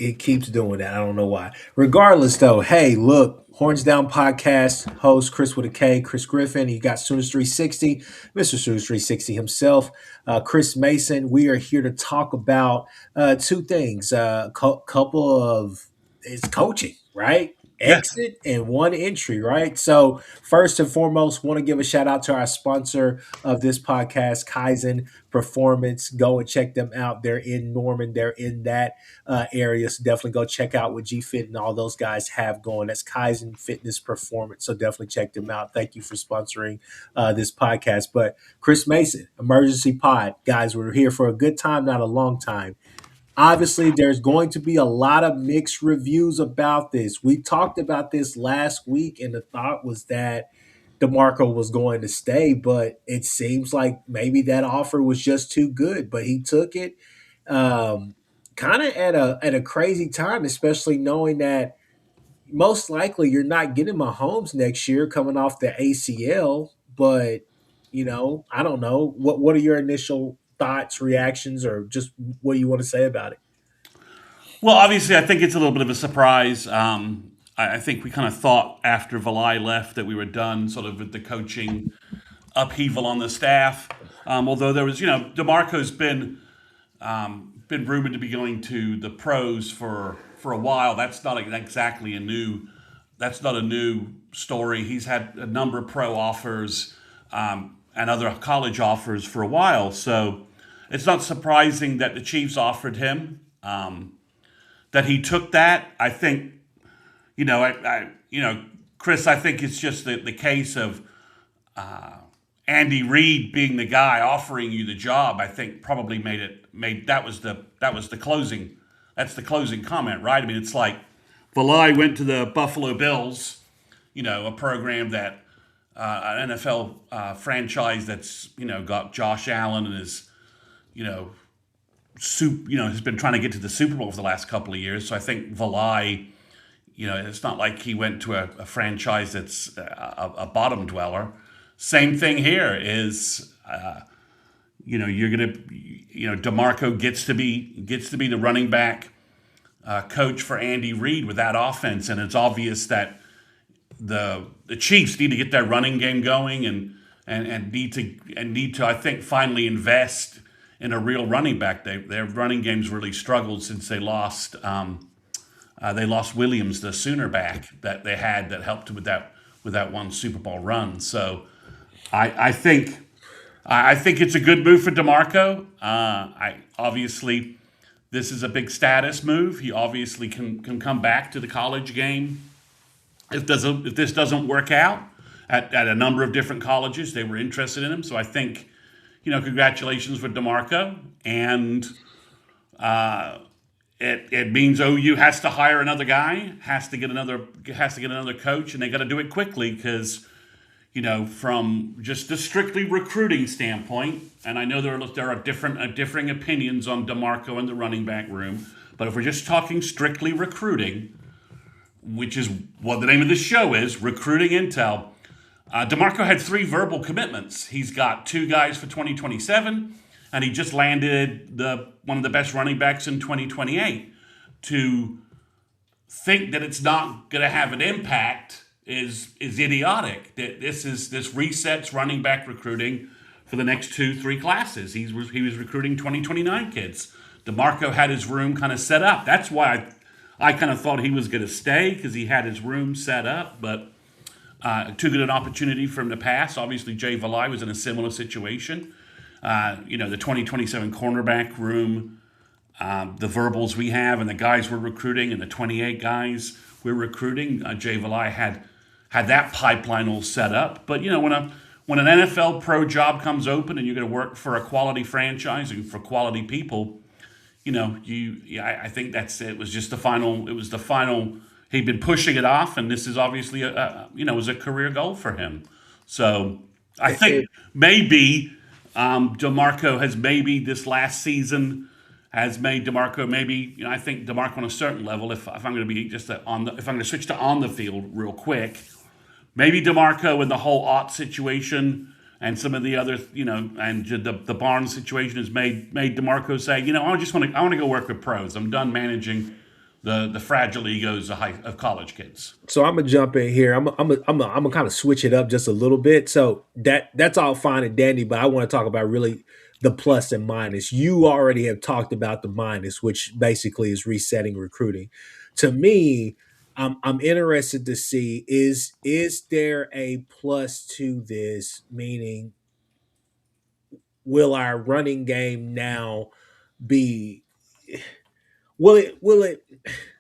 It keeps doing that. I don't know why. Regardless, though, hey, look, Horns Down Podcast host Chris with a K, Kchris Griffin. You got Sooners 360, Mr. Sooners 360 himself, Chris Mason. We are here to talk about two things. Couple of it's coaching, right? Yeah. Exit and one entry, right? So first and foremost, want to give a shout out to our sponsor of this podcast, Kaizen Performance. Go and check them out. They're in Norman. They're in that area. So definitely go check out what G Fit and all those guys have going. That's Kaizen Fitness Performance. So definitely check them out. Thank you for sponsoring this podcast. But Chris Mason, Emergency Pod. Guys, we're here for a good time, not a long time. Obviously, there's going to be a lot of mixed reviews about this. We talked about this last week, and the thought was that DeMarco was going to stay, but it seems like maybe that offer was just too good. But he took it, kind of at a crazy time, especially knowing that most likely you're not getting Mahomes next year coming off the ACL. But I don't know what are your initial thoughts, reactions, or just what do you want to say about it? Well, obviously, I think it's a little bit of a surprise. I think we kind of thought after Valai left that we were done sort of with the coaching upheaval on the staff. Although there was, DeMarco's been rumored to be going to the pros for a while. That's not exactly that's not a new story. He's had a number of pro offers and other college offers for a while. So it's not surprising that the Chiefs offered him. That he took that. I think, Chris. I think it's just the case of Andy Reid being the guy offering you the job. I think probably made that was the closing. That's the closing comment, right? I mean, it's like Valai went to the Buffalo Bills, a program that an NFL franchise that's got Josh Allen and is you know has been trying to get to the Super Bowl for the last couple of years. So I think Valai, it's not like he went to a franchise that's a bottom dweller. Same thing here is, you're gonna, DeMarco gets to be the running back coach for Andy Reid with that offense, and it's obvious that the Chiefs need to get their running game going and need to I think finally invest in a real running back. Their running game's really struggled since they lost Williams, the Sooner back that they had that helped with that one Super Bowl run. So I think it's a good move for DeMarco. I obviously this is a big status move. He obviously can come back to the college game if this doesn't work out at a number of different colleges. They were interested in him, so I think congratulations for DeMarco, and it means OU has to hire another guy, has to get another coach, and they got to do it quickly because from just the strictly recruiting standpoint, and I know there are differing opinions on DeMarco in the running back room, but if we're just talking strictly recruiting, which is what the name of this show is, Recruiting Intel. DeMarco had 3 verbal commitments. He's got 2 guys for 2027, and he just landed one of the best running backs in 2028. To think that it's not going to have an impact is idiotic. This resets running back recruiting for the next 2-3 classes. He was recruiting 2029 kids. DeMarco had his room kind of set up. That's why I kind of thought he was going to stay, because he had his room set up, but too good an opportunity for him to pass. Obviously, Jay Valai was in a similar situation. The 2027 cornerback room, the verbals we have and the guys we're recruiting and the 28 guys we're recruiting, Jay Valai had that pipeline all set up. But, when an NFL pro job comes open and you're going to work for a quality franchise and for quality people, I think it was just the final. It was the final. He'd been pushing it off, and this is obviously was a career goal for him. So I think maybe DeMarco has this last season has made DeMarco I think DeMarco on a certain level. If I'm going to be if I'm going to switch to on the field real quick, maybe DeMarco in the whole Ott situation and some of the other and the Barnes situation has made DeMarco say I want to go work with pros. I'm done managing the fragile egos of college kids. So I'm gonna jump in here. I'm gonna kind of switch it up just a little bit. So that's all fine and dandy, but I want to talk about really the plus and minus. You already have talked about the minus, which basically is resetting recruiting. To me, I'm interested to see is there a plus to this? Meaning, will our running game now be will it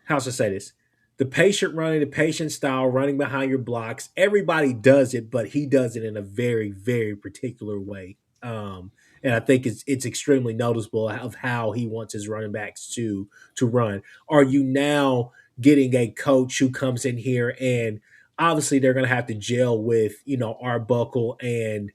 how should I say this? The patient running, the patient style, running behind your blocks. Everybody does it, but he does it in a very, very particular way. And I think it's extremely noticeable of how he wants his running backs to run. Are you now getting a coach who comes in here and obviously they're going to have to gel with Arbuckle and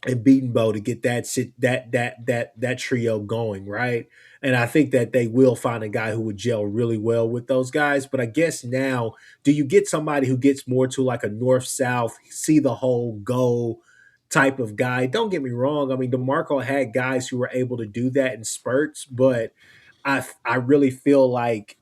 Beatonbow to get that trio going, right? And I think that they will find a guy who would gel really well with those guys. But I guess now, do you get somebody who gets more to like a north south, see the whole goal type of guy? Don't get me wrong. I mean, DeMarco had guys who were able to do that in spurts, but I really feel like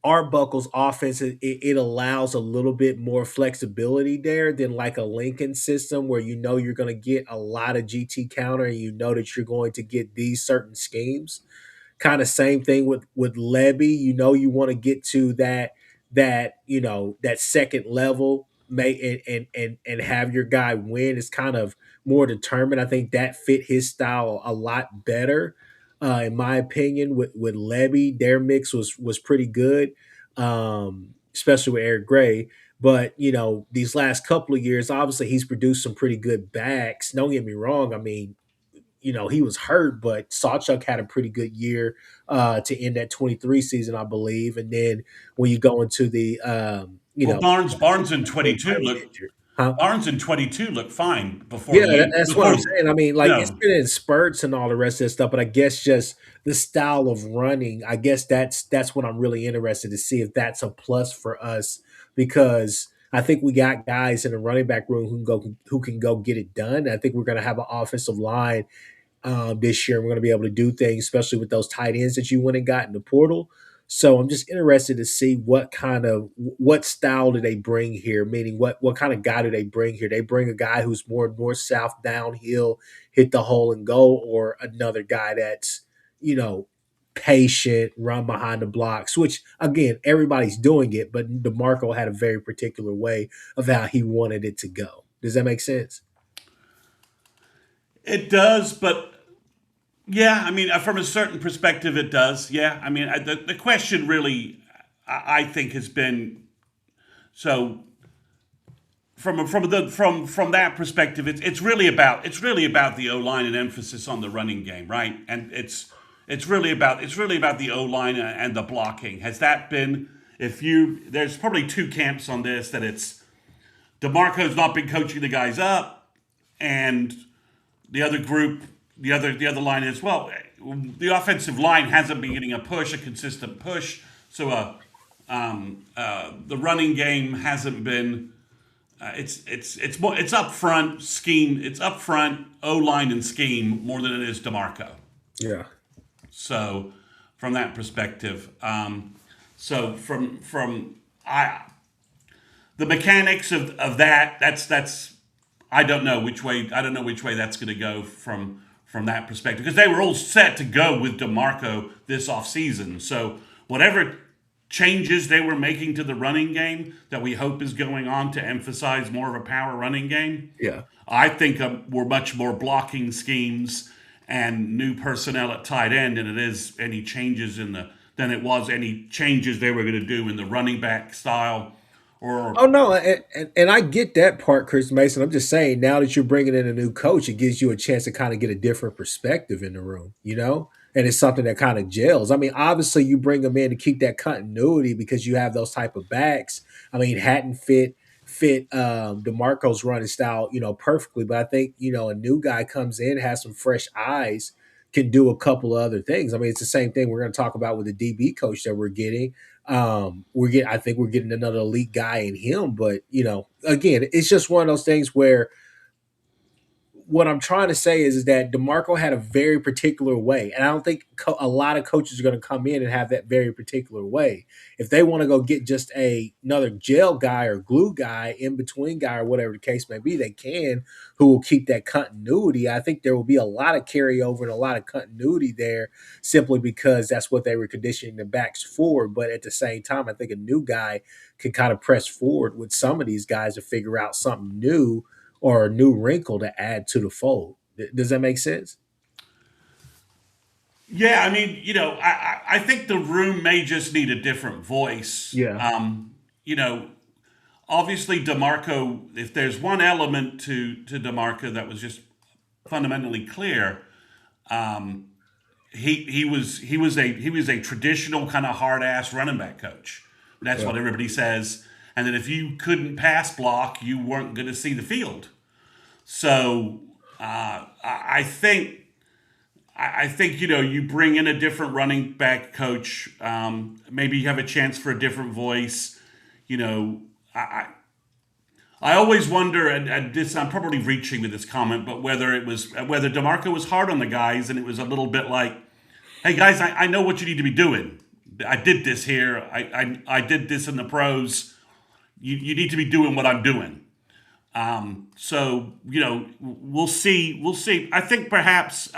Arbuckle's offense it allows a little bit more flexibility there than like a Lincoln system where you're going to get a lot of GT counter and you know that you're going to get these certain schemes. Kind of same thing with Levy. You want to get to that second level, may and have your guy win is kind of more determined. I think that fit his style a lot better, in my opinion. With Levy, their mix was pretty good, especially with Eric Gray. But these last couple of years, obviously he's produced some pretty good backs. Don't get me wrong. I mean, he was hurt, but Sawchuk had a pretty good year to end that 23 season, I believe. And then when you go into the, Well, Barnes in Gray 22 was looked injured. Huh? Barnes in 22 looked fine before Yeah, the that's what before I'm saying. I mean, you like it's know been in spurts and all the rest of this stuff, but I guess just the style of running, I guess that's what I'm really interested to see if that's a plus for us because I think we got guys in the running back room who can go get it done. I think we're going to have an offensive line this year. We're going to be able to do things, especially with those tight ends that you went and got in the portal. So I'm just interested to see what style do they bring here, meaning what kind of guy do they bring here? They bring a guy who's more north south downhill, hit the hole and go, or another guy that's you know patient, run behind the blocks. Which again, everybody's doing it, but DeMarco had a very particular way of how he wanted it to go. Does that make sense? it does, but yeah, I mean, from a certain perspective, it does. Yeah, I mean, the question really, I think, has been so from that perspective, it's really about the O line and emphasis on the running game, right? And it's really about the O line and the blocking. Has that been if you there's probably two camps on this that it's DeMarco's not been coaching the guys up, and the other group, the other line is well, the offensive line hasn't been getting a consistent push, so the running game hasn't been. It's up front scheme. It's up front O line and scheme more than it is DeMarco. Yeah. So from that perspective, so from I the mechanics of that's I don't know which way that's going to go from that perspective because they were all set to go with DeMarco this offseason. So whatever changes they were making to the running game that we hope is going on to emphasize more of a power running game, Yeah. I think were much more blocking schemes and new personnel at tight end than it is any changes than it was any changes they were going to do in the running back style or Oh no, and I get that part, Chris Mason. I'm just saying now that you're bringing in a new coach, it gives you a chance to kind of get a different perspective in the room, and it's something that kind of gels. I mean, obviously you bring them in to keep that continuity because you have those type of backs. I mean, hadn't fit DeMarco's running style, perfectly, but I think a new guy comes in, has some fresh eyes, can do a couple of other things. I mean, it's the same thing we're going to talk about with the DB coach that we're getting. I think we're getting another elite guy in him, but again, it's just one of those things where what I'm trying to say is that DeMarco had a very particular way, and I don't think a lot of coaches are going to come in and have that very particular way. If they want to go get just another gel guy or glue guy, in between guy, or whatever the case may be, they can, who will keep that continuity. I think there will be a lot of carryover and a lot of continuity there, simply because that's what they were conditioning the backs for. But at the same time, I think a new guy can kind of press forward with some of these guys to figure out something new or a new wrinkle to add to the fold. Does that make sense? Yeah, I mean, I think the room may just need a different voice. Yeah. You know, obviously DeMarco, if there's one element to DeMarco that was just fundamentally clear, he was a traditional kind of hard ass running back coach. That's Yeah. what everybody says. And that if you couldn't pass block, you weren't going to see the field. So I think you bring in a different running back coach. Maybe you have a chance for a different voice. I always wonder, and this, I'm probably reaching with this comment, but whether DeMarco was hard on the guys, and it was a little bit like, hey guys, I know what you need to be doing. I did this here. I did this in the pros. You need to be doing what I'm doing. So we'll see. We'll see. I think perhaps,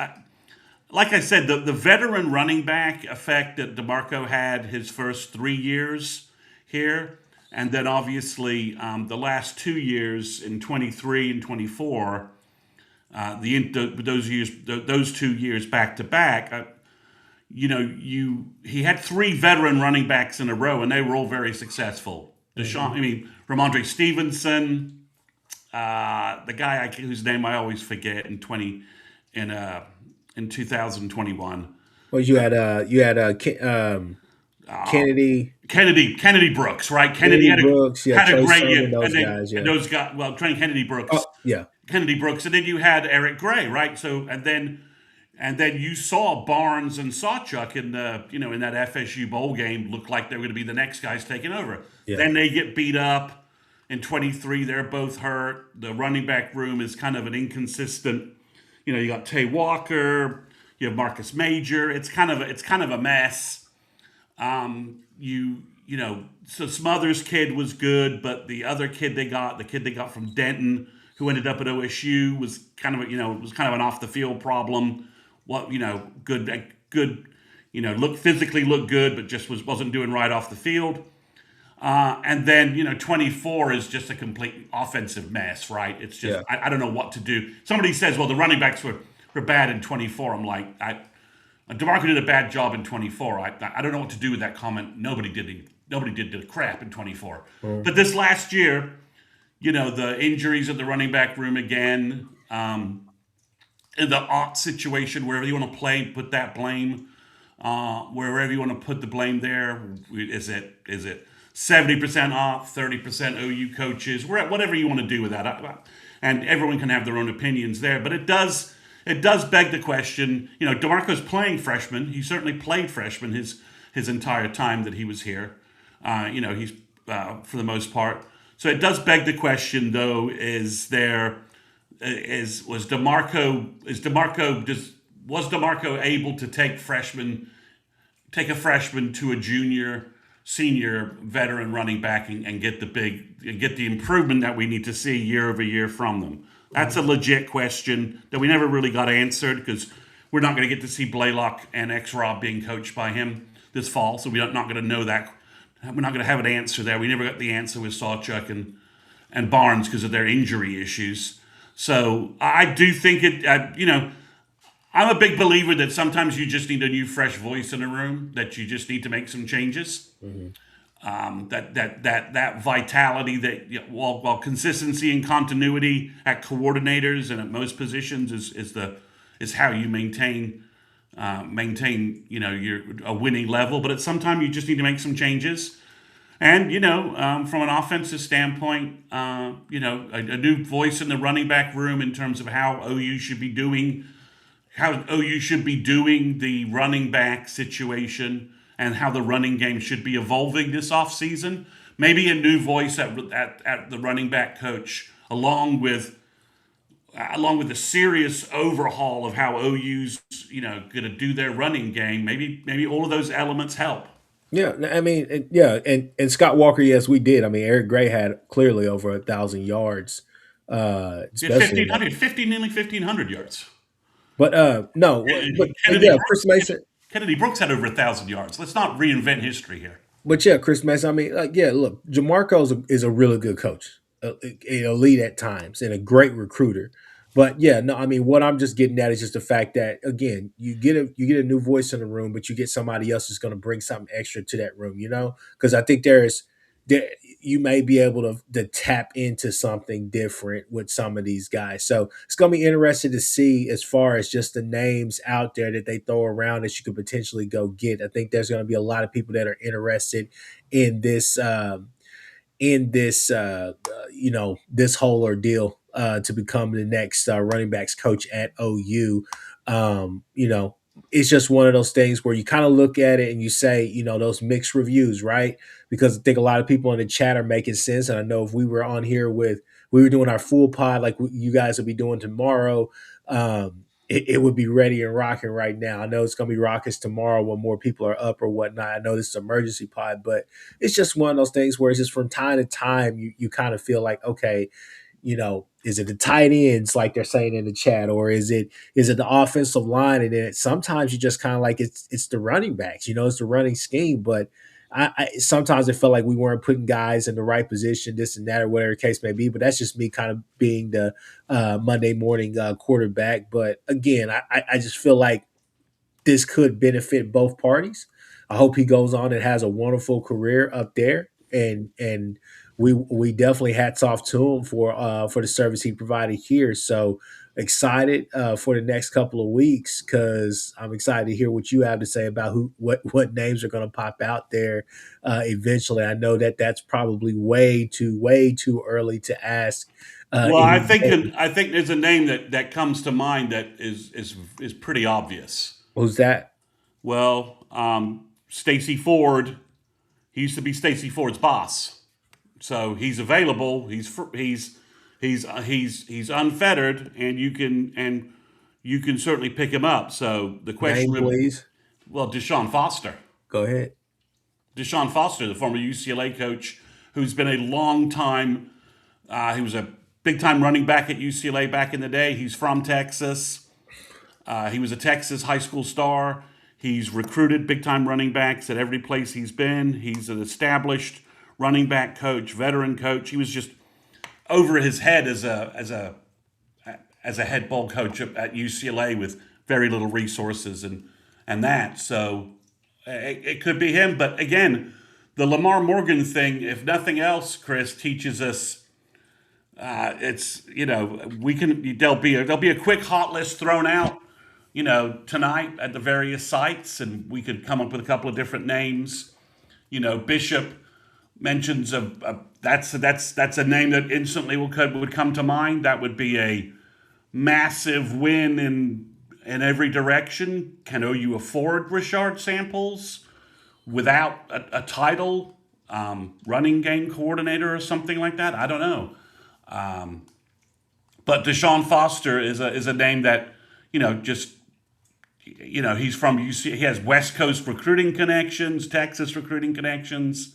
like I said, the veteran running back effect that DeMarco had his first 3 years here. And then obviously the last 2 years in 23 and 24, those 2 years back to back, he had 3 veteran running backs in a row, and they were all very successful. Ramondre Stevenson, the guy whose name I always forget in 2021. Well, you had Kennedy Brooks, right? Kennedy Brooks, had a Trey great Sermon, year, those and then guys, yeah. and those guys. Well, Trent Kennedy Brooks, Yeah. Kennedy Brooks, and then you had Eric Gray, right? So and then you saw Barnes and Sawchuk in that FSU bowl game look like they were going to be the next guys taking over. Yeah. Then they get beat up in 23. They're both hurt. The running back room is kind of an inconsistent. You got Tay Walker, you have Marcus Major. It's kind of a mess. So Smothers' kid was good, but the other kid they got from Denton, who ended up at OSU, was kind of an off the field problem. Good, physically looked good, but just wasn't doing right off the field. And then 24 is just a complete offensive mess, right? It's just I don't know what to do. Somebody says, well, the running backs were bad in 24. I'm like, DeMarco did a bad job in 24. I don't know what to do with that comment. Nobody did the crap in 24. But this last year, the injuries at the running back room again, in the Ott situation, wherever you want to play, put that blame. Wherever you want to put the blame there, is it 70% Ott, 30% OU coaches, whatever you want to do with that. And everyone can have their own opinions there, but it does beg the question. DeMarco's playing freshman. He certainly played freshman his entire time that he was here. He's for the most part. So it does beg the question, though: was DeMarco able to take a freshman to a junior, senior, veteran running back and get the improvement that we need to see year over year from them? That's a legit question that we never really got answered, because we're not going to get to see Blaylock and X-Rob being coached by him this fall, so we're not going to know that. We're not going to have an answer there. We never got the answer with Sawchuk and Barnes because of their injury issues. So I do think I'm a big believer that sometimes you just need a new, fresh voice in a room, that you just need to make some changes. Mm-hmm. That vitality, while consistency and continuity at coordinators and at most positions is how you maintain a winning level. But at some time you just need to make some changes. And from an offensive standpoint, a new voice in the running back room in terms of how OU should be doing the running back situation, and how the running game should be evolving this offseason. Maybe a new voice at the running back coach, along with along with a serious overhaul of how OU's going to do their running game. Maybe all of those elements help. Yeah, I mean, and Scott Walker, yes, we did. I mean, Eric Gray had clearly over 1,000 yards, He had especially in that. 15, nearly 1,500 yards. But no, Kennedy yeah, Brooks, Chris Mason. Kennedy Brooks had over 1,000 yards. Let's not reinvent history here. But yeah, Chris Mason. I mean, yeah, look, Jamarco is a really good coach, an elite at times, and a great recruiter. But yeah, no, I mean, what I'm just getting at is just the fact that again, you get a new voice in the room, but you get somebody else who's going to bring something extra to that room, Because I think there you may be able to tap into something different with some of these guys. So it's going to be interesting to see as far as just the names out there that they throw around that you could potentially go get. I think there's going to be a lot of people that are interested in this. This whole ordeal to become the next running backs coach at OU. It's just one of those things where you kind of look at it and you say, those mixed reviews, right? Because I think a lot of people in the chat are making sense. And I know if we were on here we were doing our full pod like you guys will be doing tomorrow, it would be ready and rocking right now. I know it's going to be rockets tomorrow when more people are up or whatnot. I know this is an emergency pod, but it's just one of those things where it's just from time to time you kind of feel like, okay, is it the tight ends like they're saying in the chat, or is it the offensive line? And then sometimes you just kind of like it's the running backs, it's the running scheme. But I sometimes it felt like we weren't putting guys in the right position, this and that, or whatever the case may be. But that's just me kind of being the Monday morning quarterback. But again, I just feel like this could benefit both parties. I hope he goes on and has a wonderful career up there, and we definitely hats off to him for the service he provided here. So excited for the next couple of weeks because I'm excited to hear what you have to say about what names are going to pop out there eventually. I know that's probably way too early to ask. Well, Any day. I think there's a name that comes to mind that is pretty obvious. Who's that? Well, Stacy Ford. He used to be Stacy Ford's boss, so he's available. He's unfettered, and you can certainly pick him up. So the question Name, would, please. well, Deshaun Foster. Go ahead. Deshaun Foster, the former UCLA coach, who's been a long time. He was a big time running back at UCLA back in the day. He's from Texas. He was a Texas high school star. He's recruited big time running backs at every place he's been. He's an established running back coach, veteran coach. He was just over his head as a head ball coach at UCLA with very little resources and that. So it could be him. But again, the Lamar Morgan thing, if nothing else, Chris, teaches us it's there'll be a quick hot list thrown out tonight at the various sites, and we could come up with a couple of different names. Bishop mentions that's a name that instantly would come to mind. That would be a massive win in every direction. Can OU afford Richard Samples without a title, running game coordinator or something like that? I don't know. But Deshaun Foster is a name that he's from UC. He has West Coast recruiting connections, Texas recruiting connections.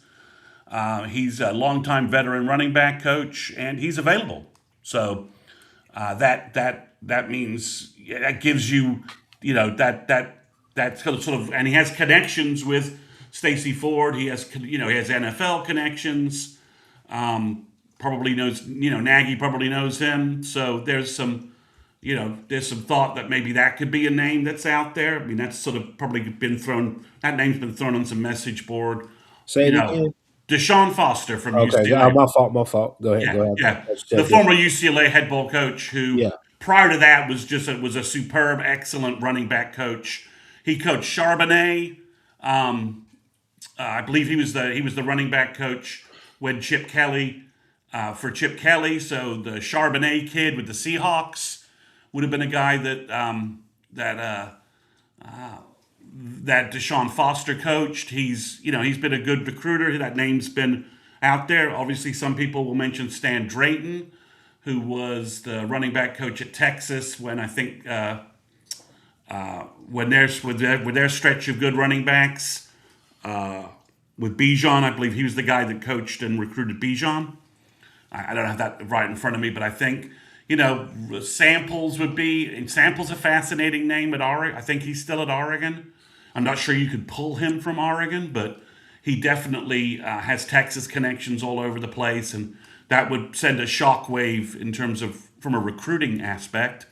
He's a longtime veteran running back coach, and he's available. So that means that gives you that sort of, and he has connections with Stacy Ford. He has NFL connections. Probably knows Nagy probably knows him. So there's some thought that maybe that could be a name that's out there. I mean, that's sort of probably been thrown. That name's been thrown on some message board. Say it again. Deshaun Foster from Okay, UCLA. my fault. Go ahead. Yeah, Go ahead. yeah. The former UCLA head ball coach who, Yeah. prior to that, was a superb, excellent running back coach. He coached Charbonnet. I believe he was the running back coach when Chip Kelly for Chip Kelly. So the Charbonnet kid with the Seahawks would have been a guy that Deshaun Foster coached. He's been a good recruiter. That name's been out there. Obviously, some people will mention Stan Drayton, who was the running back coach at Texas when I think when their stretch of good running backs with Bijan. I believe he was the guy that coached and recruited Bijan. I don't have that right in front of me, but I think, Samples Samples a fascinating name at Oregon. I think he's still at Oregon. I'm not sure you could pull him from Oregon, but he definitely has Texas connections all over the place, and that would send a shockwave in terms of from a recruiting aspect.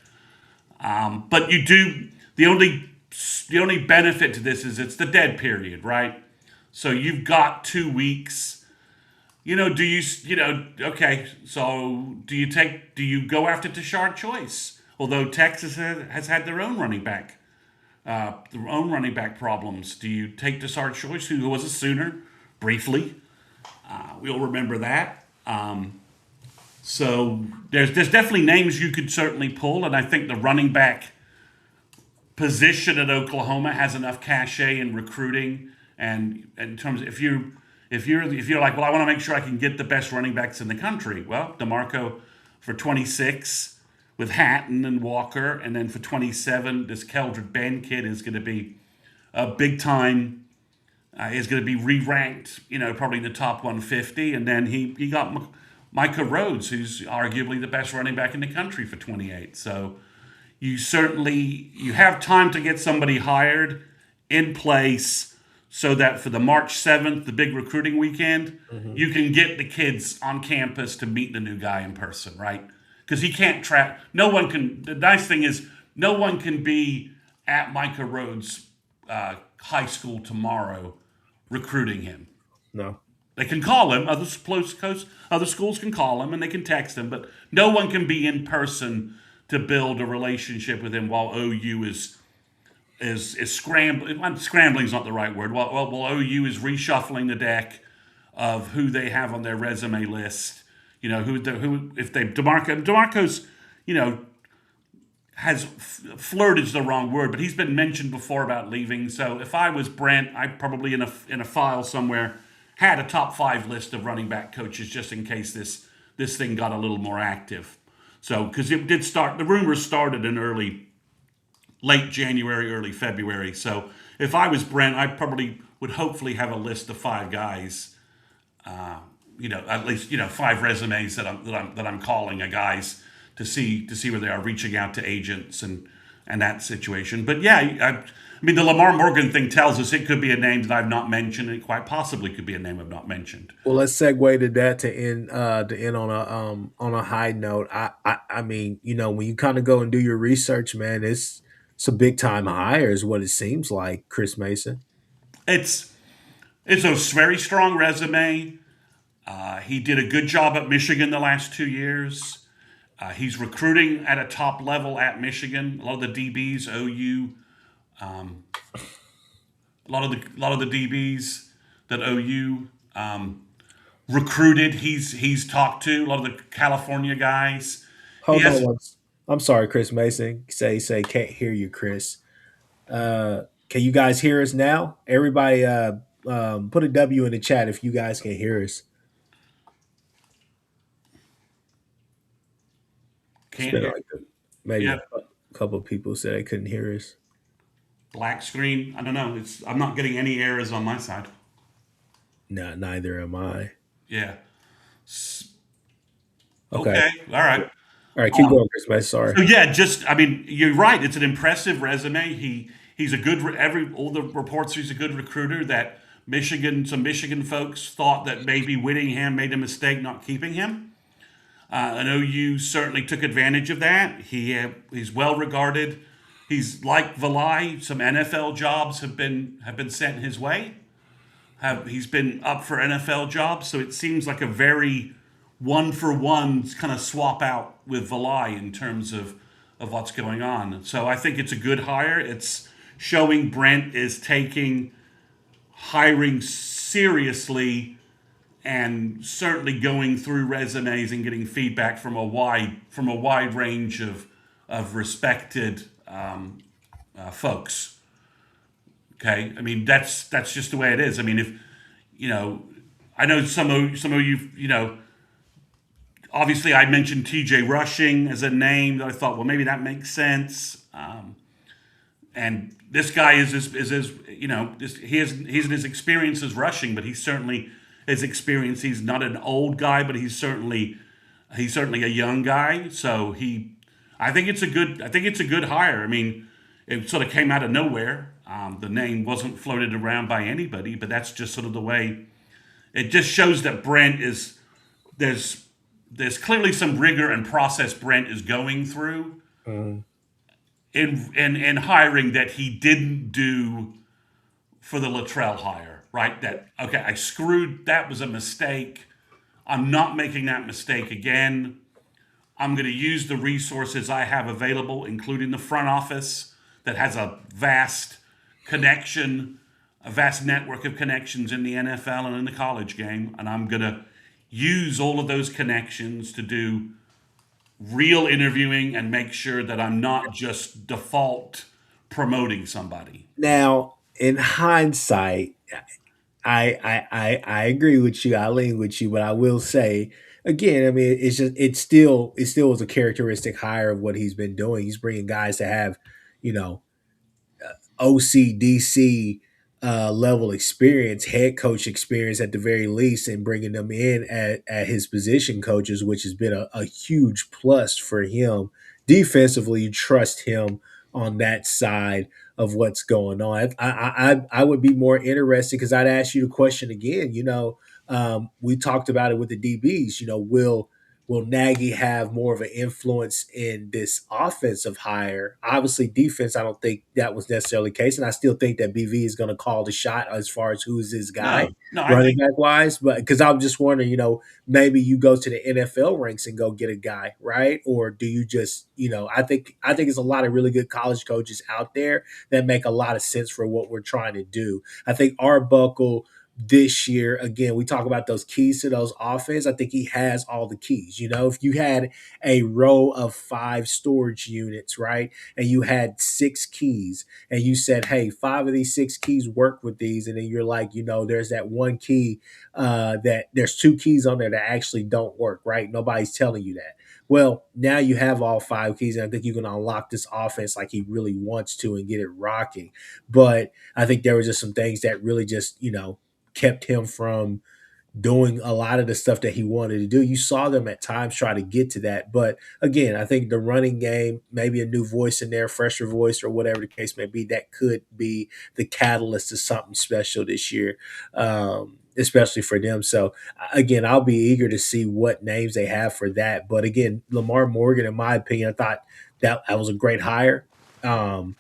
But you do the only benefit to this is it's the dead period, right? So you've got 2 weeks. Okay, so do you go after Tashard Choice? Although Texas has had their own running back problems. Do you take Tashard Choice, who was a Sooner, briefly? We all remember that. So there's definitely names you could certainly pull, and I think the running back position at Oklahoma has enough cachet in recruiting, and in terms of if you're like, well, I want to make sure I can get the best running backs in the country. Well, DeMarco for 26 with Hatton and Walker, and then for 27, this Keldrick Ben kid is going to be a big time. Is going to be re-ranked, probably in the top 150, and then he got Micah Rhodes, who's arguably the best running back in the country for 28. So you have time to get somebody hired in place, so that for the March 7th, the big recruiting weekend, you can get the kids on campus to meet the new guy in person, right? Because he can't track. No one can. The nice thing is, no one can be at Micah Rhodes' high school tomorrow recruiting him. No. They can call him. Other schools can call him and they can text him, but no one can be in person to build a relationship with him while OU is scrambling. Scrambling is not the right word. Well, OU is reshuffling the deck of who they have on their resume list. DeMarco's, has flirted is the wrong word, but he's been mentioned before about leaving. So if I was Brent, I probably in a file somewhere had a top 5 list of running back coaches just in case this thing got a little more active. So because it did start, the rumors started in late January, early February. So if I was Brent, I probably would hopefully have a list of 5 guys, at least 5 resumes that I'm calling a guys to see where they are, reaching out to agents and that situation. But yeah, I mean the Lamar Morgan thing tells us it could be a name that I've not mentioned, and it quite possibly could be a name I've not mentioned. Well, let's segue to that to end on a high note. I mean, when you kind of go and do your research, man, it's a big time hire is what it seems like, Chris Mason. It's a very strong resume. He did a good job at Michigan the last 2 years. He's recruiting at a top level at Michigan. A lot of the DBs, OU, a lot of the DBs that OU recruited, he's talked to. A lot of the California guys. Hold on once. I'm sorry, Chris Mason. Say, can't hear you, Chris. Can you guys hear us now? Everybody, put a W in the chat if you guys can hear us. Can't hear. Maybe a couple of people said they couldn't hear us. Black screen. I don't know. I'm not getting any errors on my side. No, neither am I. Yeah. Okay. All right. All right. Keep going, Chris Mason. Sorry. So yeah, you're right. It's an impressive resume. He's a good. All the reports. He's a good recruiter. That some Michigan folks thought that maybe Whittingham made a mistake not keeping him. I know you certainly took advantage of that. He's well regarded. He's like Valai. Some NFL jobs have been sent his way. He's been up for NFL jobs, so it seems like a very 1-for-1 kind of swap out with Valai in terms of what's going on. So I think it's a good hire. It's showing Brent is taking hiring seriously, and certainly going through resumes and getting feedback from a wide range of respected folks. Okay, I mean that's just the way it is. I mean, if I know some of you Obviously, I mentioned TJ Rushing as a name that I thought, well, maybe that makes sense. And this guy is you know, he's in his experience as rushing, but he's certainly his experience. He's not an old guy, but he's certainly a young guy. So I think it's a good hire. I mean, it sort of came out of nowhere. The name wasn't floated around by anybody, but that's just sort of the way. It just shows that Brent is there's there's clearly some rigor and process Brent is going through Mm. in hiring that he didn't do for the Luttrell hire, right? That okay, I screwed. That was a mistake. I'm not making that mistake again. I'm going to use the resources I have available, including the front office that has a vast connection, a vast network of connections in the NFL and in the college game. And I'm going to use all of those connections to do real interviewing and make sure that I'm not just default promoting somebody. Now, in hindsight, I agree with you. I lean with you, but I will say again, I mean, it still was a characteristic hire of what he's been doing. He's bringing guys to have, you know, OCDC level experience, head coach experience at the very least, and bringing them in at his position coaches, which has been a huge plus for him. Defensively, you trust him on that side of what's going on. I would be more interested because I'd ask you the question again. We talked about it with the DBs. Will Nagy have more of an influence in this offensive hire? Obviously, defense, I don't think that was necessarily the case. And I still think that BV is going to call the shot as far as who's his guy, No, no, I running think back wise. But because I'm just wondering, maybe you go to the NFL ranks and go get a guy, right? Or do you just, I think it's a lot of really good college coaches out there that make a lot of sense for what we're trying to do. I think Arbuckle this year, again, we talk about those keys to those offense. I think he has all the keys. If you had a row of 5 storage units, right, and you had 6 keys, and you said, hey, 5 of these 6 keys work with these, and then you're like, there's that one key that there's 2 keys on there that actually don't work, right? Nobody's telling you that. Well, now you have all 5 keys, and I think you can unlock this offense like he really wants to and get it rocking. But I think there were just some things that really just, kept him from doing a lot of the stuff that he wanted to do. You saw them at times try to get to that. But again, I think the running game, maybe a new voice in there, fresher voice, or whatever the case may be, that could be the catalyst to something special this year, especially for them. So, again, I'll be eager to see what names they have for that. But again, Lamar Morgan, in my opinion, I thought that was a great hire. Um,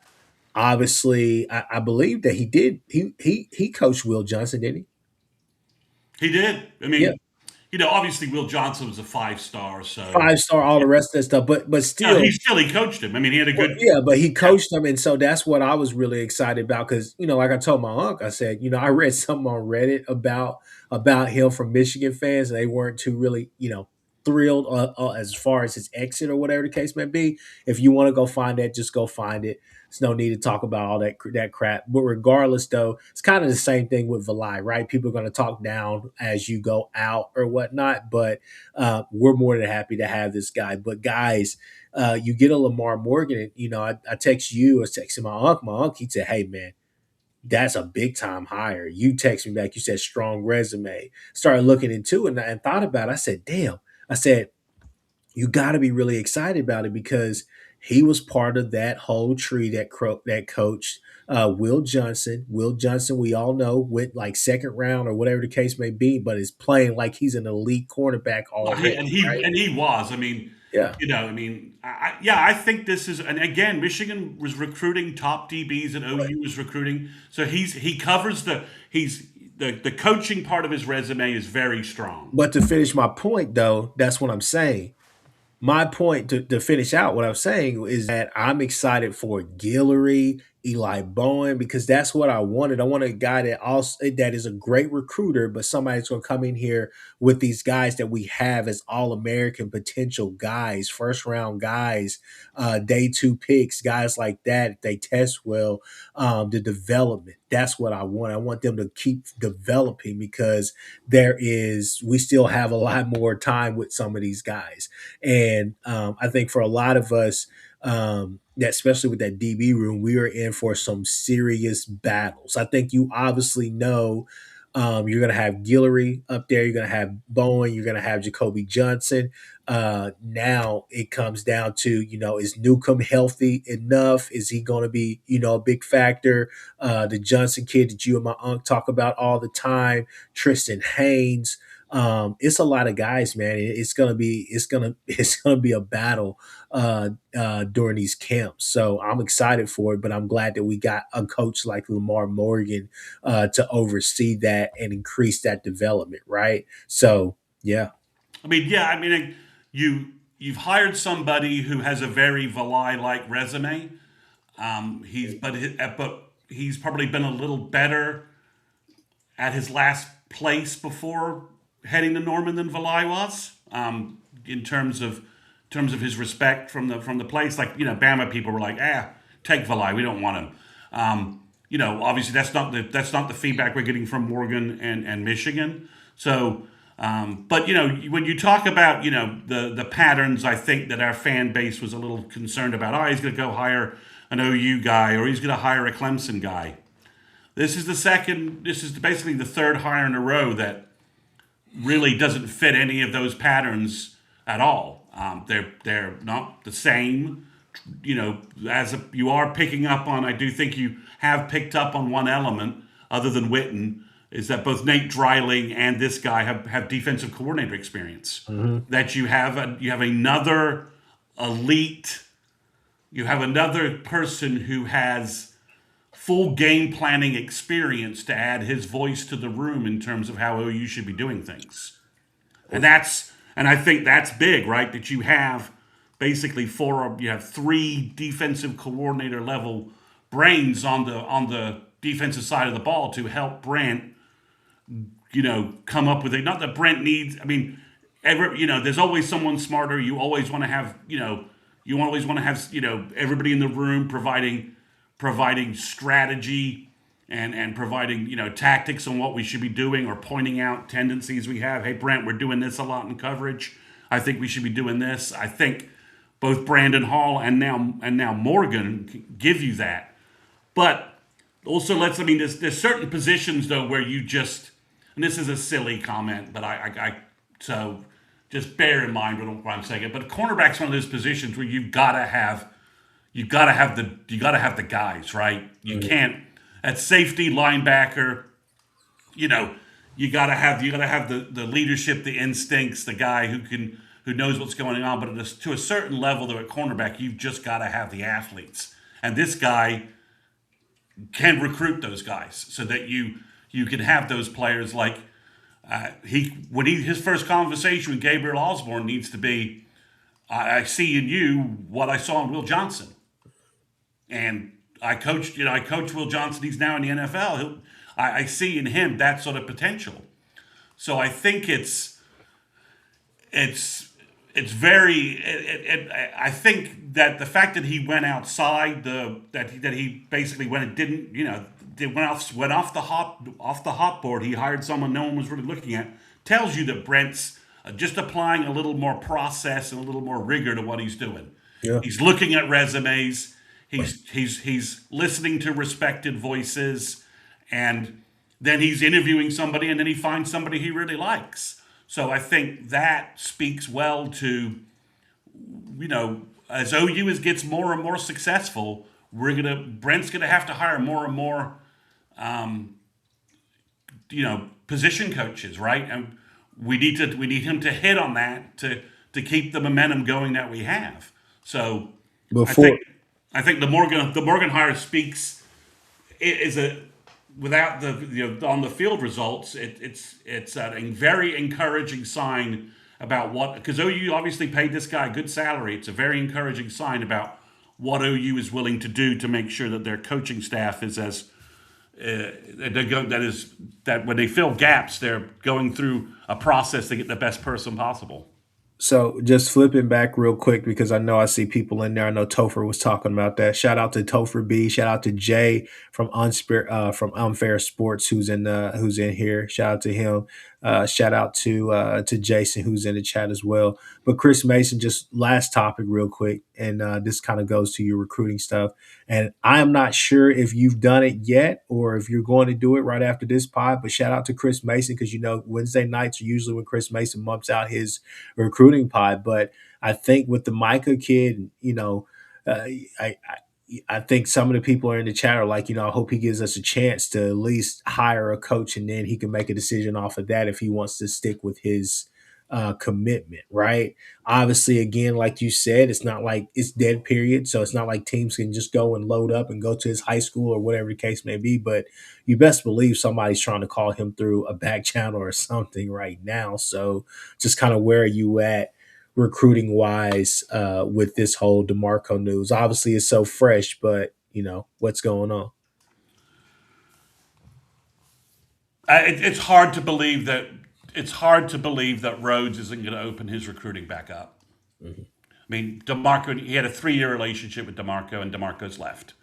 Obviously, I believe that he did. He coached Will Johnson, didn't he? he did. I Yeah, mean, obviously Will Johnson was a 5 star, so 5 star, all the rest of that stuff. But no, still, he coached him. I mean, he had a well, good. yeah. But he Yeah, coached them, and so that's what I was really excited about because like I told my uncle, I said, I read something on Reddit about him from Michigan fans, and they weren't too really thrilled as far as his exit or whatever the case may be. If you want to go find that, just go find it. There's no need to talk about all that crap. But regardless, though, it's kind of the same thing with Valai, right? People are going to talk down as you go out or whatnot, but we're more than happy to have this guy. But guys, you get a Lamar Morgan, and I text you, I was texting my uncle. My uncle, he said, "Hey man, that's a big time hire." You text me back, you said strong resume. Started looking into it and thought about it. I said, damn. I said, you got to be really excited about it because he was part of that whole tree that coached Will Johnson. Will Johnson, we all know, went like second round or whatever the case may be, but is playing like he's an elite cornerback well, he and already, he right? and he was. I mean, Yeah. yeah, I think this is. And again, Michigan was recruiting top DBs, and But OU was recruiting. So he covers the coaching part of his resume is very strong. but to finish my point though, that's what I'm saying. My point to finish out what I'm saying is that I'm excited for Guillory, Eli Bowen, because that's what I wanted. I want a guy that is a great recruiter, but somebody's going to come in here with these guys that we have as All-American potential guys, first round guys, day two picks, guys like that. If they test well, the development. That's what I want. I want them to keep developing because we still have a lot more time with some of these guys. And I think for a lot of us, that especially with that DB room, we are in for some serious battles. I think you obviously know you're going to have Guillory up there. You're going to have Bowen. You're going to have Jacoby Johnson. Now it comes down to, is Newcomb healthy enough? Is he going to be, a big factor? The Johnson kid that you and my uncle talk about all the time, Tristan Haynes. It's a lot of guys, man. It's gonna be a battle during these camps. So I'm excited for it, but I'm glad that we got a coach like Lamar Morgan to oversee that and increase that development, right? So yeah. You've hired somebody who has a very Valai-like resume. But he's probably been a little better at his last place before heading to Norman than Valai was, in terms of his respect from the place. Like, Bama people were like, take Valai, we don't want him. Obviously that's not the feedback we're getting from Morgan and Michigan. So, but when you talk about the patterns, I think that our fan base was a little concerned about. Oh, he's going to go hire an OU guy, or he's going to hire a Clemson guy. This is basically the third hire in a row that really doesn't fit any of those patterns at all. They're not the same. You are picking up on. I do think you have picked up on one element other than Witten, is that both Nate Dreiling and this guy have defensive coordinator experience. Mm-hmm. That you have another elite. You have another person who has full game planning experience to add his voice to the room in terms of how OU should be doing things. And I think that's big, right? That you have basically three defensive coordinator level brains on the defensive side of the ball to help Brent, come up with it. Not that Brent needs, there's always someone smarter. You always want to have, everybody in the room providing strategy and providing, tactics on what we should be doing, or pointing out tendencies we have. Hey, Brent, we're doing this a lot in coverage. I think we should be doing this. I think both Brandon Hall and now Morgan give you that. But also there's certain positions though where you just, and this is a silly comment, but so just bear in mind what I'm saying. But cornerback's one of those positions where you've got to have the guys, right? You can't, at safety, linebacker, you gotta have the leadership, the instincts, the guy who knows what's going on. But to a certain level, though, at cornerback, you've just got to have the athletes, and this guy can recruit those guys so that you can have those players. Like his first conversation with Gabriel Osborne needs to be, I see in you what I saw in Will Johnson. And I coached Will Johnson. He's now in the NFL. I see in him that sort of potential. So I think it's very. I think that the fact that he went outside that he basically went off the hot board. He hired someone no one was really looking at. Tells you that Brent's just applying a little more process and a little more rigor to what he's doing. Yeah. He's looking at resumes. He's listening to respected voices, and then he's interviewing somebody, and then he finds somebody he really likes. So I think that speaks well to, as OU gets more and more successful, Brent's gonna have to hire more and more, position coaches, right? And we need him to hit on that to keep the momentum going that we have. So I think the Morgan hire speaks without the on the field results. It's a very encouraging sign about because OU obviously paid this guy a good salary. It's a very encouraging sign about what OU is willing to do to make sure that their coaching staff is as that when they fill gaps, they're going through a process to get the best person possible. So just flipping back real quick because I know I see people in there. I know Topher was talking about that. Shout out to Topher B. Shout out to Jay from Unfair Sports who's in here. Shout out to him. Shout out to Jason who's in the chat as well. But Chris Mason, just last topic real quick, and this kind of goes to your recruiting stuff. And I am not sure if you've done it yet or if you're going to do it right after this pod. But shout out to Chris Mason because Wednesday nights are usually when Chris Mason mumps out his recruiting pod. But I think with the Micah kid, uh, I, I think some of the people are in the chat are like, I hope he gives us a chance to at least hire a coach and then he can make a decision off of that if he wants to stick with his commitment, right? Obviously, again, like you said, it's not like it's dead period. So it's not like teams can just go and load up and go to his high school or whatever the case may be. But you best believe somebody's trying to call him through a back channel or something right now. So just kind of where are you at recruiting wise with this whole DeMarco news? Obviously, it's so fresh, but what's going on? It's hard to believe that Rhodes isn't going to open his recruiting back up. Mm-hmm. I mean, DeMarco, he had a 3-year relationship with DeMarco, and DeMarco's left.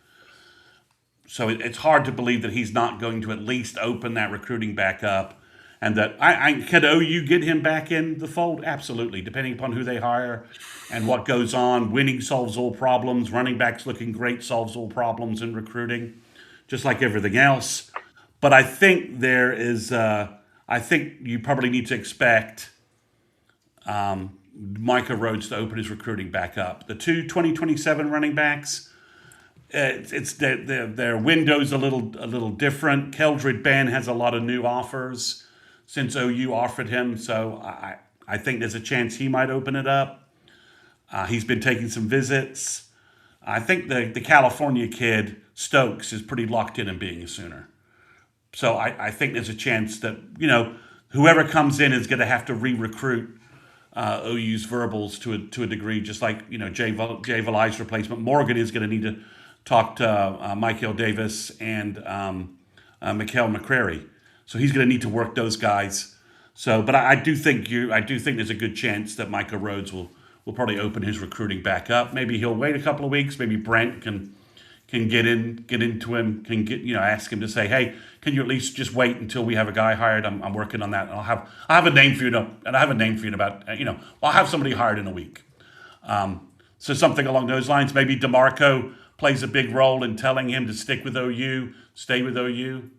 So it's hard to believe that he's not going to at least open that recruiting back up. And that could OU get him back in the fold? Absolutely, depending upon who they hire and what goes on. Winning solves all problems. Running backs looking great solves all problems in recruiting, just like everything else. But I think there is. I think you probably need to expect Micah Rhodes to open his recruiting back up. The two 2027 running backs, it's their window's a little different. Keldred Ben has a lot of new offers since OU offered him, so I think there's a chance he might open it up. He's been taking some visits. I think the California kid, Stokes, is pretty locked in being a Sooner. So I think there's a chance that, whoever comes in is going to have to re-recruit OU's verbals to a degree, just like, Jay Valai's replacement. Morgan is going to need to talk to Michael Davis and Mikael McCrary. So he's going to need to work those guys. So, but I do think there's a good chance that Micah Rhodes will probably open his recruiting back up. Maybe he'll wait a couple of weeks. Maybe Brent can get into him, ask him to say, hey, can you at least just wait until we have a guy hired? I'm working on that. And I'll have a name for you in about, I'll have somebody hired in a week. So something along those lines. Maybe DeMarco plays a big role in telling him to stick with OU, stay with OU.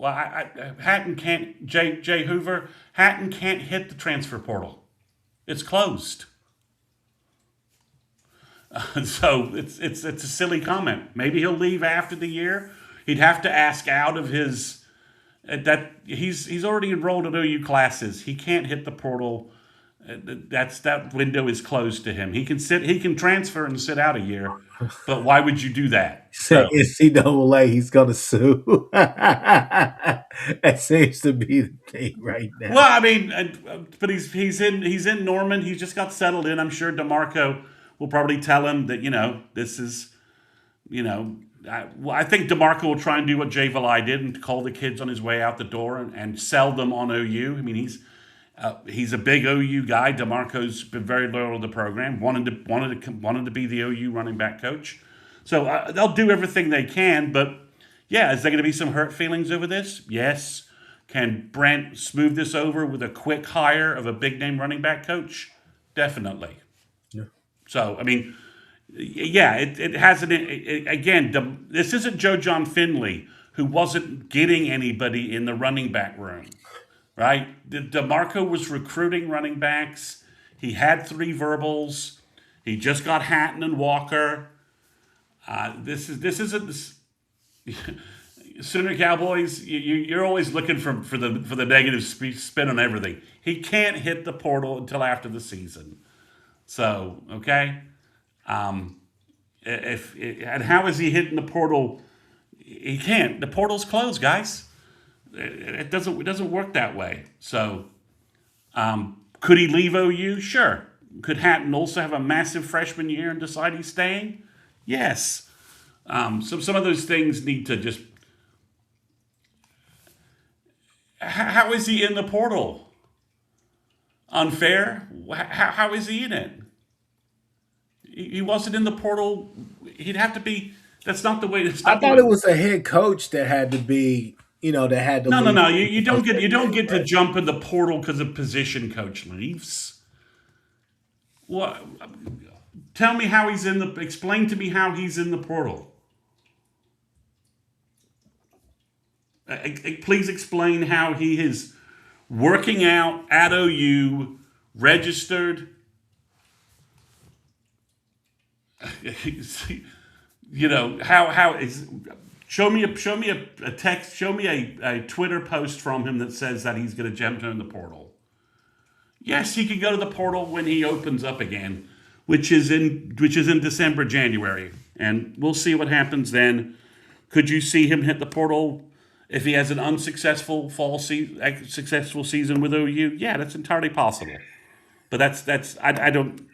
Hatton can't, Jay Hoover, Hatton can't hit the transfer portal. It's closed. So it's a silly comment. Maybe he'll leave after the year. He'd have to ask out of his that he's already enrolled in OU classes. He can't hit the portal. That window is closed to him. He can transfer and sit out a year, but why would you do that? So NCAA, he's gonna sue. That seems to be the thing right now. Well, I mean, but he's in Norman. He's just got settled in. I'm sure DeMarco will probably tell him that this is, I think DeMarco will try and do what Jay Valai did and call the kids on his way out the door and sell them on OU. I mean, he's a big OU guy. DeMarco's been very loyal to the program. Wanted to be the OU running back coach. So they'll do everything they can. But yeah, is there going to be some hurt feelings over this? Yes. Can Brent smooth this over with a quick hire of a big name running back coach? Definitely. Yeah. So I mean, yeah, it hasn't. Again, this isn't Joe John Finley who wasn't getting anybody in the running back room. Right? DeMarco was recruiting running backs. He had 3 verbals. He just got Hatton and Walker. This isn't Sooner Cowboys. You're always looking for the negative spin on everything. He can't hit the portal until after the season. So okay, and how is he hitting the portal? He can't. The portal's closed, guys. It doesn't work that way. So, could he leave OU? Sure. could Hatton also have a massive freshman year and decide he's staying? Yes. So some of those things need to just. How is he in the portal? Unfair? How is he in it? He wasn't in the portal. He'd have to be. That's not the way. That's I not the thought way. it was a head coach that had to be, that had to No, no, leave. no. You don't get to jump in the portal because a position coach leaves. What? Tell me how he's in the. Explain to me how he's in the portal. Please explain how he is working out at OU, registered. How is. Show me a text. Show me a Twitter post from him that says that he's going to jump in the portal. Yes, he can go to the portal when he opens up again, which is in December, January, and we'll see what happens then. Could you see him hit the portal if he has an unsuccessful successful season with OU? Yeah, that's entirely possible. But I don't.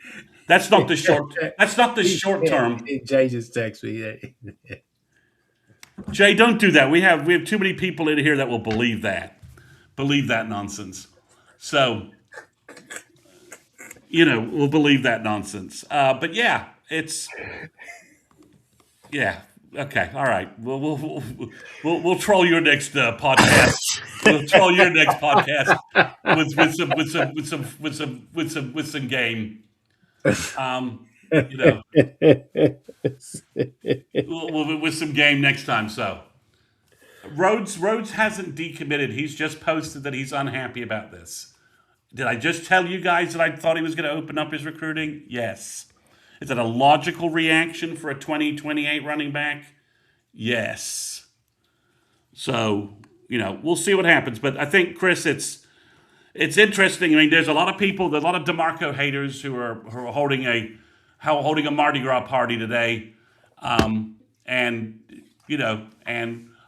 That's not the short. That's not the short term. Jay just texted me. Jay, don't do that. We have too many people in here that will believe that nonsense. So, we'll believe that nonsense. But yeah, yeah. Okay, all right. We'll troll your next podcast. We'll troll your next podcast with some game. With some game next time. So Rhodes hasn't decommitted. He's just posted that he's unhappy about this. Did I just tell you guys that I thought he was going to open up his recruiting? Yes. Is that a logical reaction for a 2028 running back? Yes. So, we'll see what happens. But I think, Chris, it's interesting. I mean, there's a lot of DeMarco haters who are holding a Mardi Gras party today. And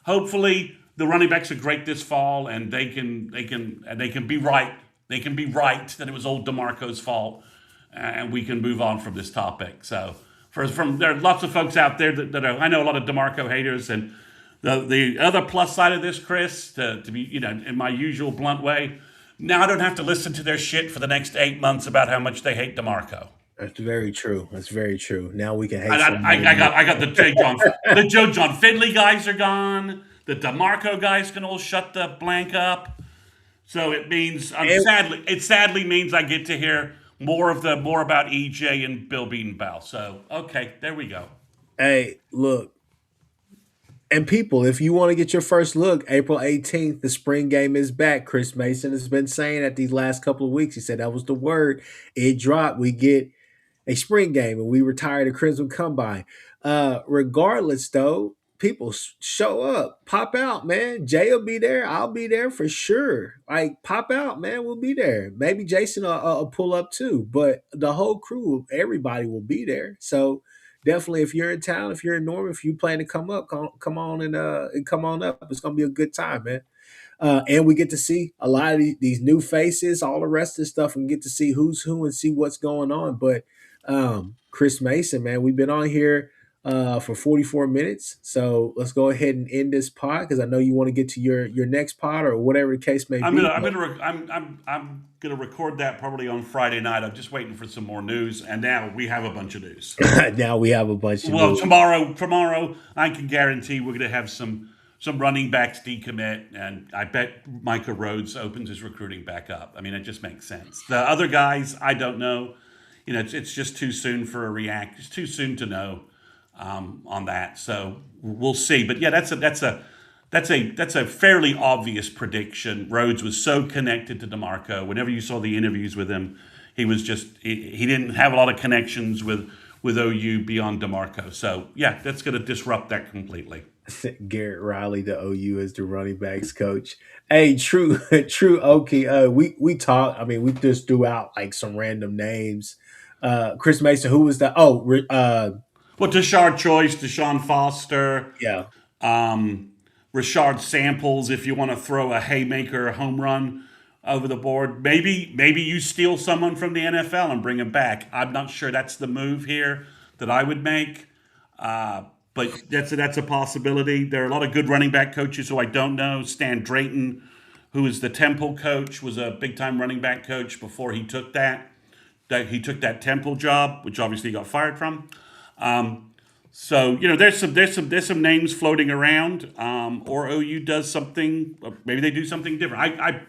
hopefully the running backs are great this fall and they can be right. They can be right that it was old DeMarco's fault. And we can move on from this topic. So, there are lots of folks out there that are, I know a lot of DeMarco haters, and the other plus side of this, Chris, to be in my usual blunt way, now I don't have to listen to their shit for the next 8 months about how much they hate DeMarco. That's very true. That's very true. Now we can hate. I got the Joe John Finley guys are gone. The DeMarco guys can all shut the blank up. So it means it sadly means I get to hear more about EJ and Bill Beatonbow. So, okay, there we go. Hey, look. And people, if you want to get your first look, April 18th, the spring game is back. Kchris Mason has been saying that these last couple of weeks. He said that was the word. It dropped. We get a spring game and we retire the Crimson Combine. Regardless, though, people show up, pop out, man. Jay will be there. I'll be there for sure. Like, pop out, man. We'll be there. Maybe Jason will pull up too, but the whole crew, everybody will be there. So definitely, if you're in town, if you're in Norman, if you plan to come up, come on and come on up. It's gonna be a good time, man. And we get to see a lot of these new faces, all the rest of the stuff, and get to see who's who and see what's going on. But Kchris Mason, man, we've been on here for 44 minutes. So let's go ahead and end this pod because I know you want to get to your next pod or whatever the case may be. I'm gonna record that probably on Friday night. I'm just waiting for some more news, and now we have a bunch of news. Now we have a bunch of news. Well, tomorrow I can guarantee we're gonna have some running backs decommit, and I bet Micah Rhodes opens his recruiting back up. I mean, it just makes sense. The other guys, I don't know. It's just too soon for a react. It's too soon to know on that. So we'll see. But yeah, that's a fairly obvious prediction. Rhodes was so connected to DeMarco. Whenever you saw the interviews with him, he was he didn't have a lot of connections with OU beyond DeMarco. So yeah, that's going to disrupt that completely. Garrett Riley, the OU as the running backs coach. Hey, true. Okay, we talked. I mean, we just threw out like some random names. Kchris Mason, who was that? Oh, Tashard Choice, Deshaun Foster. Yeah. Rashard Samples, if you want to throw a haymaker home run. over the board. Maybe you steal someone from the NFL and bring him back. I'm not sure that's the move here that I would make. But that's a possibility. There are a lot of good running back coaches who I don't know. Stan Drayton, who is the Temple coach, was a big time running back coach before he took that Temple job, which obviously he got fired from. So there's some names floating around, or OU does something. Maybe they do something different.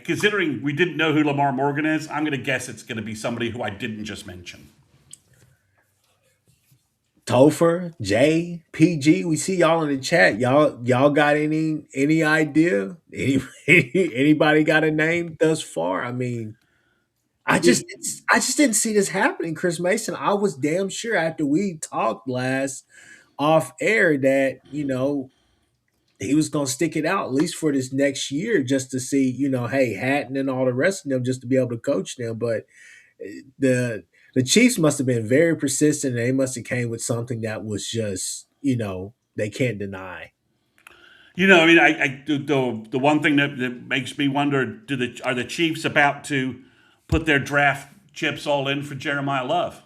Considering we didn't know who Lamar Morgan is, I'm going to guess it's going to be somebody who I didn't just mention. Topher, Jay, PG, we see y'all in the chat. Y'all got any idea? Anybody got a name thus far? I mean, I just didn't see this happening, Chris Mason. I was damn sure after we talked last off air that, he was gonna stick it out at least for this next year just to see, hey, Hatton and all the rest of them just to be able to coach them. But the the Chiefs must have been very persistent, and they must have came with something that was just, they can't deny. I mean, the one thing that makes me wonder: are the Chiefs about to put their draft chips all in for Jeremiah Love?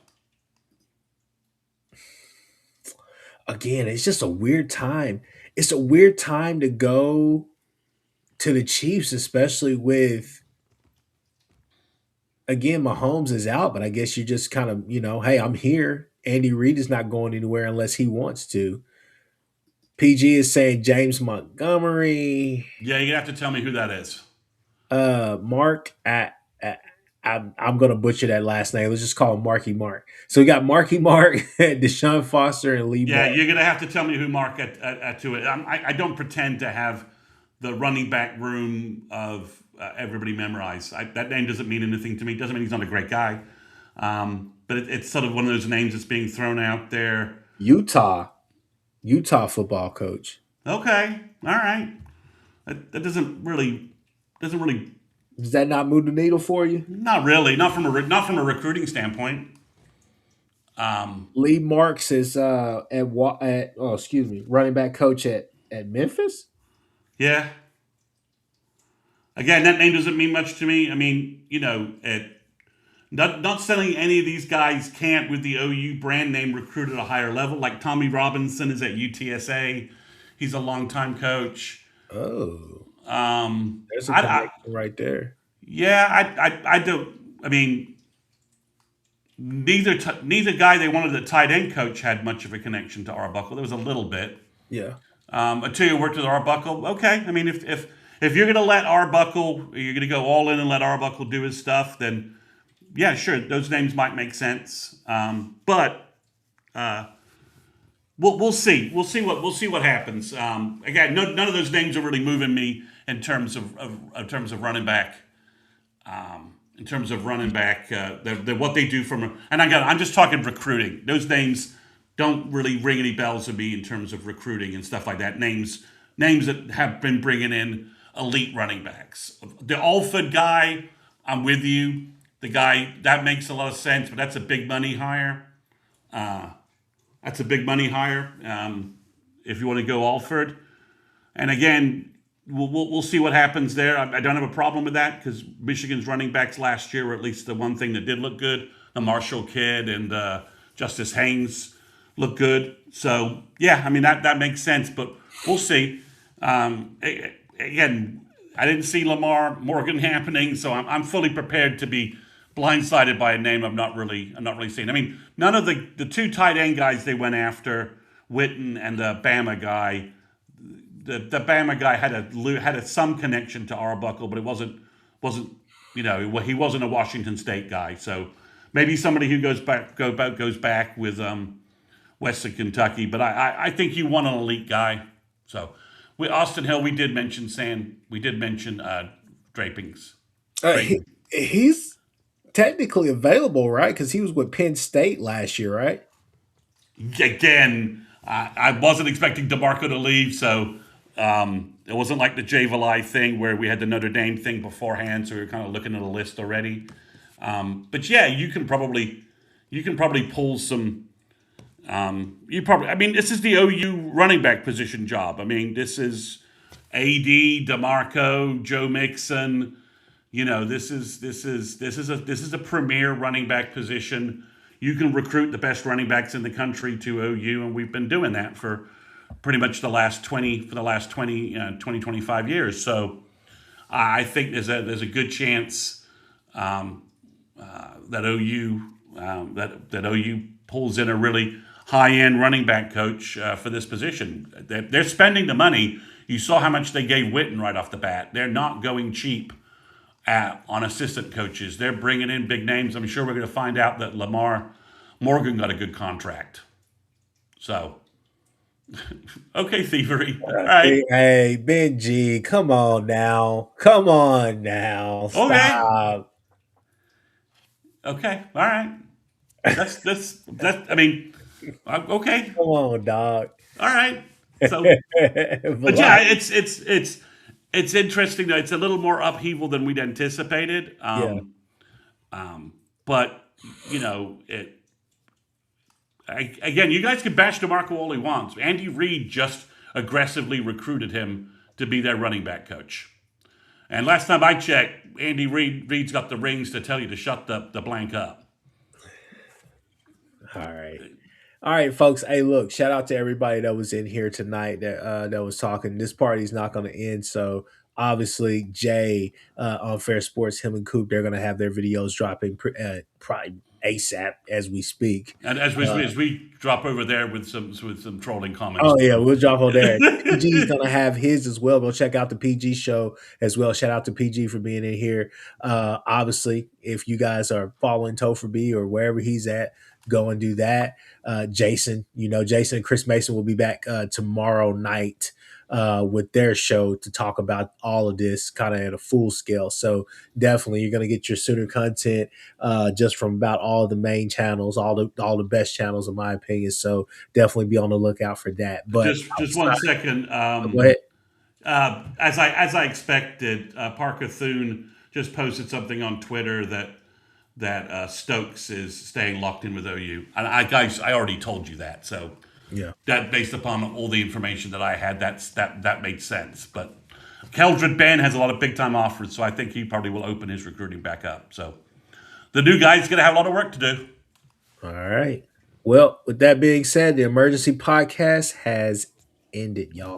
Again, it's just a weird time. It's a weird time to go to the Chiefs, especially with, again, Mahomes is out, but I guess you just kind of, hey, I'm here. Andy Reid is not going anywhere unless he wants to. PG is saying James Montgomery. Yeah, you have to tell me who that is. Mark I'm gonna butcher that last name. Let's just call him Marky Mark. So we got Marky Mark, Deshaun Foster, and Lee Yeah, Ball. you're gonna have to tell me who Mark at to it. I don't pretend to have the running back room of everybody memorized. That name doesn't mean anything to me. Doesn't mean he's not a great guy. But it's sort of one of those names that's being thrown out there. Utah, Utah football coach. Okay, all right. That doesn't really. Does that not move the needle for you? Not really. Not from a recruiting standpoint. Lee Marks is running back coach at Memphis. Yeah. Again, that name doesn't mean much to me. I mean, not selling any of these guys can't with the OU brand name recruit at a higher level. Like Tommy Robinson is at UTSA. He's a longtime coach. Oh, there's a I connection right there. yeah, I don't. I mean, neither guy they wanted a tight end coach had much of a connection to Arbuckle. There was a little bit. Yeah. Until you worked with Arbuckle, okay. I mean, if you're going to let Arbuckle, you're going to go all in and let Arbuckle do his stuff, then yeah, sure, those names might make sense. But we'll see. We'll see what happens. Again, none of those names are really moving me in terms of running back. In terms of running back, what they do and I'm just talking recruiting. Those names don't really ring any bells to me in terms of recruiting and stuff like that. Names that have been bringing in elite running backs. The Alford guy, I'm with you. The guy that makes a lot of sense, but that's a big money hire. That's a big money hire. If you want to go Alford, and again, we'll see what happens there. I don't have a problem with that because Michigan's running backs last year were at least the one thing that did look good. The Marshall kid and Justice Haynes look good. So yeah, I mean that makes sense, but we'll see. Again, I didn't see Lamar Morgan happening, so I'm fully prepared to be blindsided by a name I'm not really seeing. I mean, none of the two tight end guys they went after, Witten and the Bama guy. The Bama guy had some connection to Arbuckle, but it wasn't he wasn't a Washington State guy. So maybe somebody who goes back with Western Kentucky. But I think you want an elite guy. So with Austin Hill, we did mention Drapings. He's technically available, right? Because he was with Penn State last year, right? Again, I wasn't expecting DeMarco to leave, so it wasn't like the Jay Valai thing where we had the Notre Dame thing beforehand, so we were kind of looking at a list already. But yeah, you can probably pull some. I mean, this is the OU running back position job. I mean, this is AD, DeMarco, Joe Mixon, this is a premier running back position. You can recruit the best running backs in the country to OU, and we've been doing that for pretty much the last 20 25 years. So I think there's a good chance that OU pulls in a really high end running back coach for this position. They're spending the money. You saw how much they gave Witten right off the bat. They're not going cheap on assistant coaches. They're bringing in big names. I'm sure we're going to find out that Lamar Morgan got a good contract. So, okay, thievery. All right. Hey, Benji, come on now. Come on now. Okay. Stop. Okay. All right. That's. I mean, okay. Come on, dog. All right. So, but yeah, Relax. it's interesting that it's a little more upheaval than we'd anticipated. Yeah. But it again, you guys can bash DeMarco all he wants. Andy Reid just aggressively recruited him to be their running back coach. And last time I checked, Reid's got the rings to tell you to shut the blank up. All right. All right, folks. Hey, look, shout out to everybody that was in here tonight that was talking. This party's not going to end. So obviously, Jay on Fair Sports, him and Coop, they're going to have their videos dropping probably ASAP as we speak. And as we drop over there with some trolling comments. Oh yeah, we'll drop on there. PG's gonna have his as well. Go check out the PG show as well. Shout out to PG for being in here. Obviously, if you guys are following Topher B or wherever he's at, go and do that. Jason, Jason and Chris Mason will be back tomorrow night with their show to talk about all of this kind of at a full scale. So definitely you're going to get your Sooner content just from about all the main channels, all the best channels in my opinion. So definitely be on the lookout for that. But just 1 second. Go ahead. As I expected, Parker Thune just posted something on Twitter that Stokes is staying locked in with OU. And I already told you that. So Yeah. that based upon all the information that I had, that made sense. But Keldred Ben has a lot of big time offers, so I think he probably will open his recruiting back up. So the new guy's going to have a lot of work to do. All right. Well, with that being said, the emergency podcast has ended, y'all.